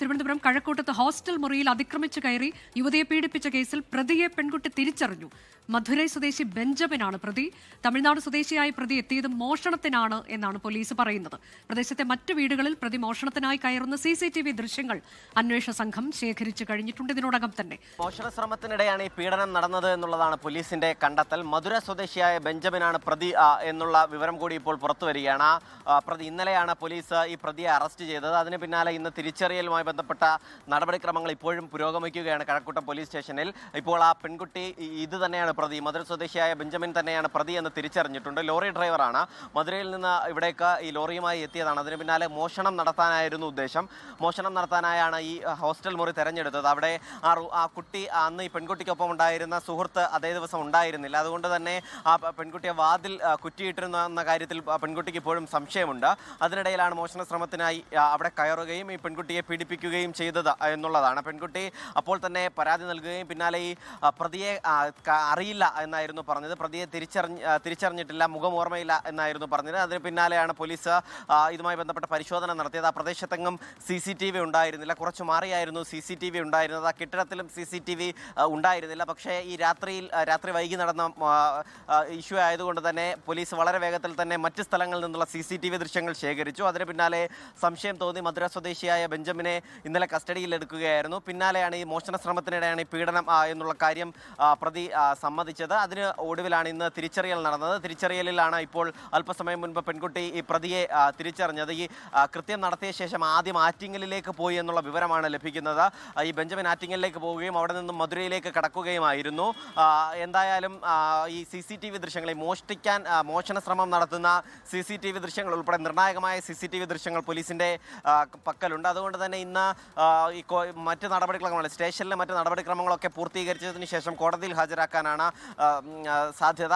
Thiruvananthapuram കഴക്കൂട്ടത്ത് hostel മുറിയിൽ അതിക്രമിച്ചു കയറി യുവതിയെ പീഡിപ്പിച്ച കേസിൽ പ്രതിയെ പെൺകുട്ടി തിരിച്ചറിഞ്ഞു. മധുരൈ സ്വദേശി ബെഞ്ചമിനാണ് പ്രതി. തമിഴ്നാട് സ്വദേശിയായ പ്രതി എത്തിയത് മോഷണത്തിനാണ് എന്നാണ് പോലീസ് പറയുന്നത്. പ്രദേശത്തെ മറ്റു വീടുകളിൽ പ്രതി മോഷണത്തിനായി കയറുന്ന CCTV ദൃശ്യങ്ങൾ അന്വേഷണ സംഘം ശേഖരിച്ചു കഴിഞ്ഞിട്ടുണ്ട്. ഇതിനോടകം തന്നെ മോഷണ ശ്രമത്തിനിടെയാണ് ഈ പീഡനം നടന്നത് എന്നുള്ളതാണ് പോലീസിന്റെ കണ്ടെത്തൽ. മധുര സ്വദേശിയായ ബെഞ്ചമിനാണ് പ്രതി എന്നുള്ള വിവരം കൂടി ഇപ്പോൾ പുറത്തു വരികയാണ്. പ്രതി ഇന്നലെയാണ് പോലീസ് ഈ പ്രതിയെ അറസ്റ്റ് ചെയ്തത്. അതിന് പിന്നാലെ ഇന്ന് തിരിച്ചറിയലുമായി ബന്ധപ്പെട്ട നടപടിക്രമങ്ങൾ ഇപ്പോഴും പുരോഗമിക്കുകയാണ് കഴക്കൂട്ടം പോലീസ് സ്റ്റേഷനിൽ. ഇപ്പോൾ ആ പെൺകുട്ടി ഇത് തന്നെയാണ് പ്രതി, മധുര സ്വദേശിയായ ബെഞ്ചമിൻ തന്നെയാണ് പ്രതി എന്ന് തിരിച്ചറിഞ്ഞിട്ടുണ്ട്. ലോറി ഡ്രൈവറാണ്, മധുരയിൽ നിന്ന് ഇവിടേക്ക് ഈ ലോറിയുമായി എത്തിയതാണ്. അതിന് പിന്നാലെ മോഷണം നടത്താനായിരുന്നു ഉദ്ദേശം. മോഷണം നടത്താനായാണ് ഈ ഹോസ്റ്റൽ മുറി തെരഞ്ഞെടുത്തത്. അവിടെ ആ കുട്ടി അന്ന് ഈ പെൺകുട്ടിക്കൊപ്പം ഉണ്ടായിരുന്ന സുഹൃത്ത് അതേ ദിവസം ഉണ്ടായിരുന്നില്ല. അതുകൊണ്ട് തന്നെ ആ പെൺകുട്ടിയെ വാതിൽ കുറ്റിയിട്ടിരുന്ന കാര്യത്തിൽ പെൺകുട്ടിക്ക് ഇപ്പോഴും സംശയമുണ്ട്. അതിനിടയിലാണ് മോഷണ ശ്രമത്തിനായി അവിടെ കയറുകയും ഈ പെൺകുട്ടിയെ പീഡിപ്പിക്കുകയും ചെയ്തത് എന്നുള്ളതാണ്. പെൺകുട്ടി അപ്പോൾ തന്നെ പരാതി നൽകുകയും പിന്നാലെ ഈ പ്രതിയെ അറിയില്ല എന്നായിരുന്നു പറഞ്ഞത്. പ്രതിയെ തിരിച്ചറിഞ്ഞിട്ടില്ല, മുഖം ഓർമ്മയില്ല എന്നായിരുന്നു പറഞ്ഞത്. അതിന് പിന്നാലെയാണ് പോലീസ് ഇതുമായി ബന്ധപ്പെട്ട പരിശോധന നടത്തിയത്. ആ പ്രദേശത്തെങ്ങും CCTV ഉണ്ടായിരുന്നില്ല. കുറച്ച് മാറിയായിരുന്നു CCTV ഉണ്ടായിരുന്നത്. ആ കെട്ടിടത്തിലും CCTV ഉണ്ടായിരുന്നില്ല. പക്ഷേ ഈ രാത്രി വൈകി നടന്ന ഇഷ്യൂ ആയതുകൊണ്ട് തന്നെ പോലീസ് വളരെ വേഗത്തിൽ തന്നെ മറ്റ് സ്ഥലങ്ങളിൽ നിന്നുള്ള CCTV ദൃശ്യങ്ങൾ ശേഖരിച്ചു. അതിന് പിന്നാലെ സംശയം തോന്നി മധുര സ്വദേശിയായ ബെഞ്ചമിനെ ഇന്നലെ കസ്റ്റഡിയിൽ എടുക്കുകയായിരുന്നു. പിന്നാലെയാണ് ഈ മോഷണ ശ്രമത്തിനിടെയാണ് ഈ പീഡനം എന്നുള്ള കാര്യം പ്രതി സമ്മതിച്ചത്. അതിന് ഒടുവിലാണ് ഇന്ന് തിരിച്ചറിയൽ നടന്നത്. തിരിച്ചറിയലിലാണ് ഇപ്പോൾ അല്പസമയം മുൻപ് പെൺകുട്ടി ഈ പ്രതിയെ തിരിച്ചറിഞ്ഞത്. ഈ കൃത്യം നടത്തിയ ശേഷം ആദ്യം ആറ്റിങ്ങലിലേക്ക് പോയി എന്നുള്ള വിവരമാണ് ലഭിക്കുന്നത്. ഈ ബെഞ്ചമിൻ ആറ്റിങ്ങലിലേക്ക് പോവുകയും അവിടെ നിന്നും മധുരയിലേക്ക് കടക്കുകയുമായിരുന്നു. എന്തായാലും ഈ CCTV ദൃശ്യങ്ങൾ, ഈ മോഷണ ശ്രമം നടത്തുന്ന CCTV ദൃശ്യങ്ങൾ ഉൾപ്പെടെ നിർണായകമായ CCTV ദൃശ്യങ്ങൾ പോലീസിന്റെ പക്കലുണ്ട്. അതുകൊണ്ട് തന്നെ ഇന്ന് ഈ മറ്റ് നടപടിക്രമങ്ങൾ, സ്റ്റേഷനിലെ മറ്റ് നടപടിക്രമങ്ങളൊക്കെ പൂർത്തീകരിച്ചതിന് ശേഷം കോടതിയിൽ ഹാജരാക്കാനാണ് സാധ്യത.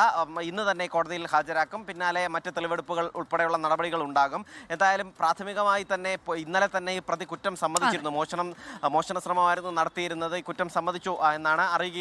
ഇന്ന് തന്നെ കോടതിയിൽ ഹാജരാക്കും. പിന്നാലെ മറ്റ് തെളിവെടുപ്പുകൾ ഉൾപ്പെടെയുള്ള നടപടികൾ ഉണ്ടാകും. എന്തായാലും പ്രാഥമികമായി തന്നെ ഇന്നലെ തന്നെ ഈ പ്രതി കുറ്റം സമ്മതിച്ചിരുന്നു. മോഷണ ശ്രമമായിരുന്നു നടത്തിയിരുന്നത്. ഈ കുറ്റം സമ്മതിച്ചു എന്നാണ് അറിയുക.